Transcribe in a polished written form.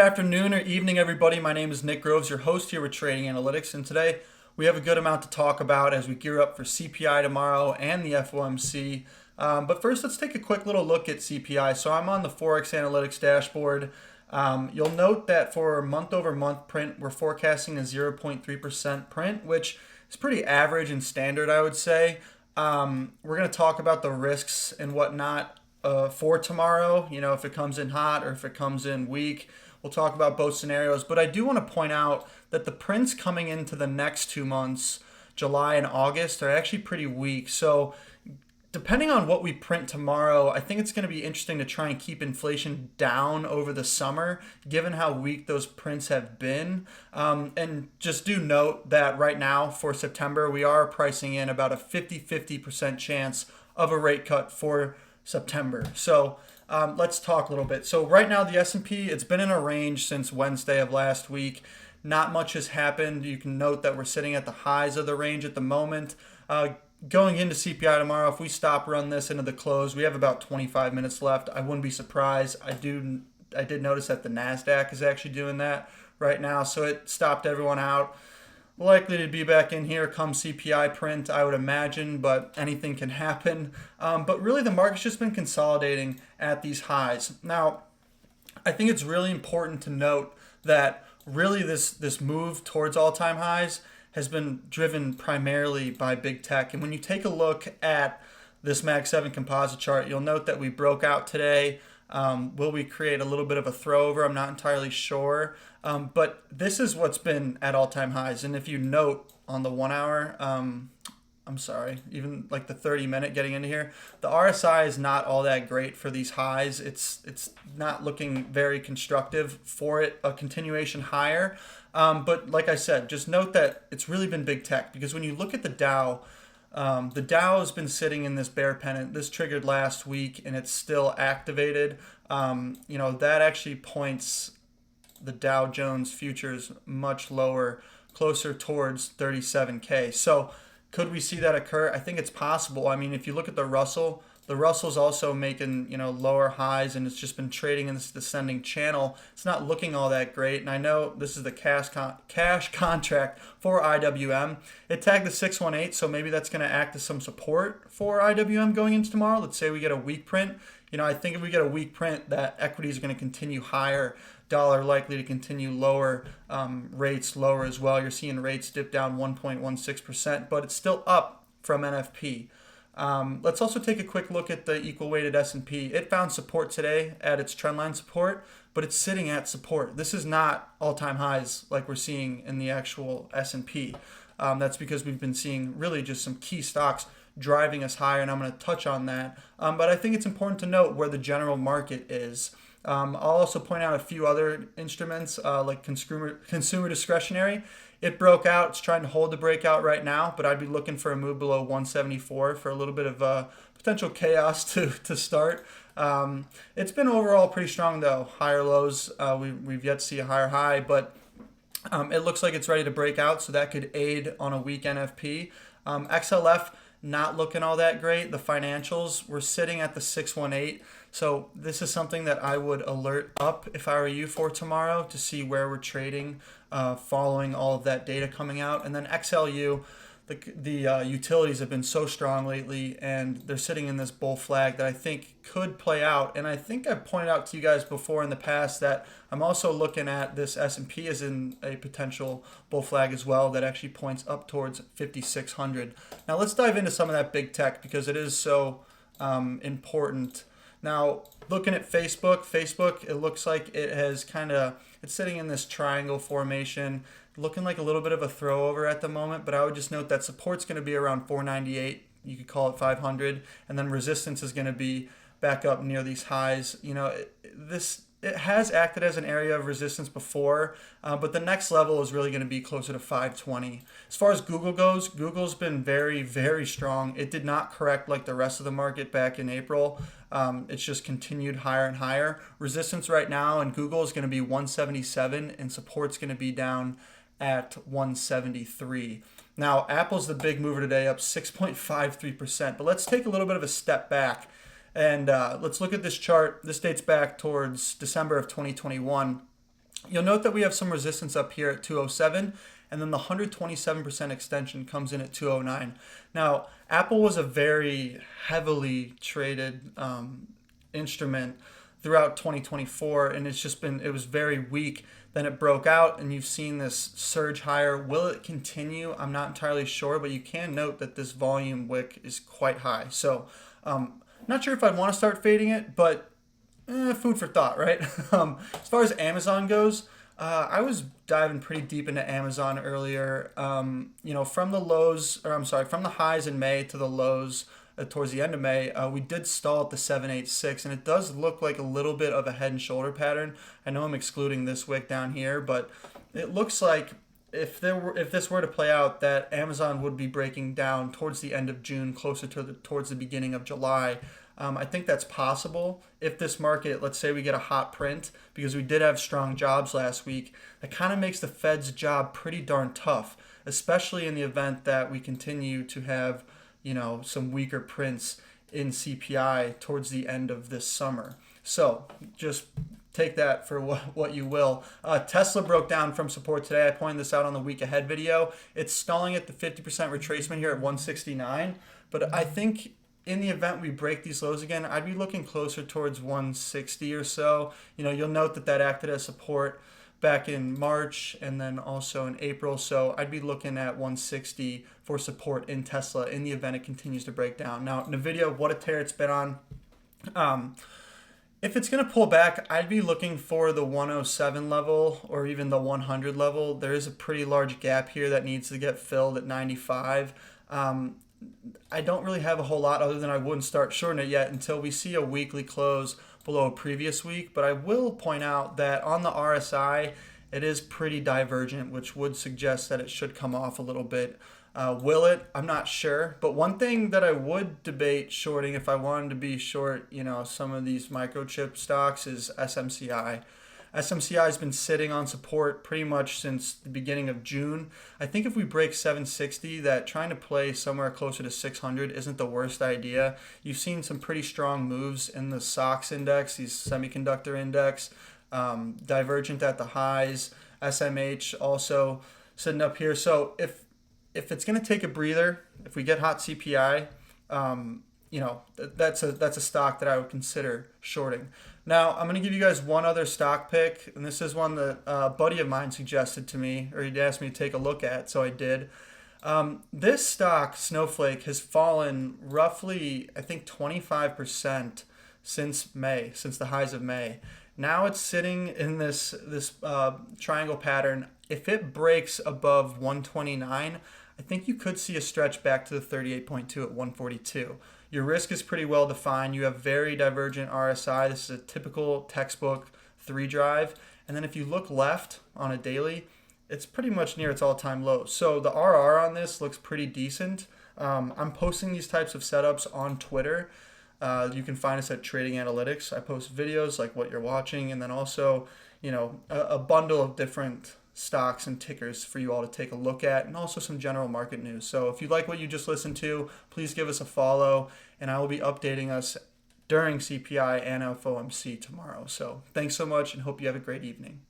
afternoon or evening, everybody. My name is Nick Groves, your host here with Trading Analytics, and today we have a good amount to talk about as we gear up for CPI tomorrow and the FOMC. But first, let's take a quick little look at CPI. So I'm on the Forex Analytics dashboard. You'll note that for month-over-month print, we're forecasting a 0.3% print, which is pretty average and standard, I would say. We're going to talk about the risks and whatnot for tomorrow, if it comes in hot or if it comes in weak. We'll talk about both scenarios, but I do want to point out that the prints coming into the next 2 months, July and August, are actually pretty weak. So depending on what we print tomorrow, I think it's going to be interesting to try and keep inflation down over the summer, given how weak those prints have been. And just do note that right now for September, we are pricing in about a 50% chance of a rate cut for September. So let's talk a little bit. So right now, the S&P, it's been in a range since Wednesday of last week. Not much has happened. You can note that we're sitting at the highs of the range at the moment. Going into CPI tomorrow, if we stop run this into the close, we have about 25 minutes left. I wouldn't be surprised. I did notice that the Nasdaq is actually doing that right now, so it stopped everyone out. Likely to be back in here come CPI print, I would imagine, but anything can happen. But really, the market's just been consolidating at these highs. Now, I think it's really important to note that really this move towards all-time highs has been driven primarily by big tech. And when you take a look at this Mag 7 composite chart, you'll note that we broke out today. Will we create a little bit of a throwover? I'm not entirely sure. But this is what's been at all-time highs. And if you note on the 1 hour, even like the 30-minute getting into here, the RSI is not all that great for these highs. It's not looking very constructive for it, a continuation higher. But like I said, just note that it's really been big tech, because when you look at the Dow has been sitting in this bear pennant. This triggered last week, and it's still activated. That actually points the Dow Jones futures much lower, closer towards 37K. So could we see that occur? I think it's possible. I mean, if you look at the Russell's also making, lower highs, and it's just been trading in this descending channel. It's not looking all that great. And I know this is the cash contract for IWM. It tagged the 618, so maybe that's going to act as some support for IWM going into tomorrow. Let's say we get a weak print. I think if we get a weak print, that equity is going to continue higher. Dollar likely to continue lower, rates lower as well. You're seeing rates dip down 1.16%, but it's still up from NFP. Let's also take a quick look at the equal weighted S&P. It found support today at its trendline support, but it's sitting at support. This is not all-time highs like we're seeing in the actual S&P. That's because we've been seeing really just some key stocks driving us higher, and I'm going to touch on that. But I think it's important to note where the general market is. I'll also point out a few other instruments like consumer discretionary. It broke out. It's trying to hold the breakout right now, but I'd be looking for a move below 174 for a little bit of potential chaos to start. It's been overall pretty strong, though. Higher lows. We've yet to see a higher high, but it looks like it's ready to break out, so that could aid on a weak NFP. XLF, not looking all that great. The financials, we're sitting at the 618. So this is something that I would alert up if I were you for tomorrow to see where we're trading following all of that data coming out. And then XLU, the utilities have been so strong lately, and they're sitting in this bull flag that I think could play out. And I think I've pointed out to you guys before in the past that I'm also looking at this S&P as in a potential bull flag as well that actually points up towards 5,600. Now let's dive into some of that big tech, because it is so important. Now, looking at Facebook, it looks like it's sitting in this triangle formation, looking like a little bit of a throwover at the moment, but I would just note that support's going to be around 498. You could call it 500, and then resistance is going to be back up near these highs. It has acted as an area of resistance before, but the next level is really going to be closer to 520. As far as Google goes, Google's been very, very strong. It did not correct like the rest of the market back in April. It's just continued higher and higher. Resistance right now in Google is going to be 177, and support's going to be down at 173. Now, Apple's the big mover today, up 6.53%. But let's take a little bit of a step back. And let's look at this chart. This dates back towards December of 2021. You'll note that we have some resistance up here at 207, and then the 127% extension comes in at 209. Now, Apple was a very heavily traded instrument throughout 2024, and it was very weak. Then it broke out, and you've seen this surge higher. Will it continue? I'm not entirely sure, but you can note that this volume wick is quite high. So, not sure if I'd want to start fading it, but food for thought, right? As far as Amazon goes, I was diving pretty deep into Amazon earlier. From the lows, or I'm sorry, from the highs in May to the lows towards the end of May, we did stall at the 786, and it does look like a little bit of a head and shoulder pattern. I know I'm excluding this wick down here, but it looks like if this were to play out, that Amazon would be breaking down towards the end of June, closer to towards the beginning of July. I think that's possible if this market, let's say we get a hot print, because we did have strong jobs last week. That kind of makes the Fed's job pretty darn tough, especially in the event that we continue to have, some weaker prints in CPI towards the end of this summer. So just take that for what you will. Tesla broke down from support today. I pointed this out on the week ahead video. It's stalling at the 50% retracement here at 169, but I think in the event we break these lows again, I'd be looking closer towards 160 or so. You'll note that acted as support back in March and then also in April. So I'd be looking at 160 for support in Tesla in the event it continues to break down. Now, NVIDIA, what a tear it's been on. If it's going to pull back, I'd be looking for the 107 level or even the 100 level. There is a pretty large gap here that needs to get filled at 95. I don't really have a whole lot other than I wouldn't start shorting it yet until we see a weekly close below a previous week. But I will point out that on the RSI, it is pretty divergent, which would suggest that it should come off a little bit. Will it? I'm not sure. But one thing that I would debate shorting if I wanted to be short, some of these microchip stocks is SMCI. SMCI has been sitting on support pretty much since the beginning of June. I think if we break 760, that trying to play somewhere closer to 600 isn't the worst idea. You've seen some pretty strong moves in the SOX index, these semiconductor index, divergent at the highs. SMH also sitting up here. So if it's going to take a breather, if we get hot CPI, that's a stock that I would consider shorting. Now, I'm going to give you guys one other stock pick, and this is one that a buddy of mine suggested to me, or he'd asked me to take a look at, so I did. This stock, SnowFlake, has fallen roughly, I think, 25% since the highs of May. Now it's sitting in this triangle pattern. If it breaks above 129, I think you could see a stretch back to the 38.2 at 142. Your risk is pretty well defined. You have very divergent RSI. This is a typical textbook 3 drive. And then if you look left on a daily, it's pretty much near its all-time low. So the RR on this looks pretty decent. I'm posting these types of setups on Twitter. You can find us at Trading Analytics. I post videos like what you're watching, and then also, a bundle of different stocks and tickers for you all to take a look at, and also some general market news. So if you like what you just listened to, please give us a follow, and I will be updating us during CPI and FOMC tomorrow. So thanks so much, and hope you have a great evening.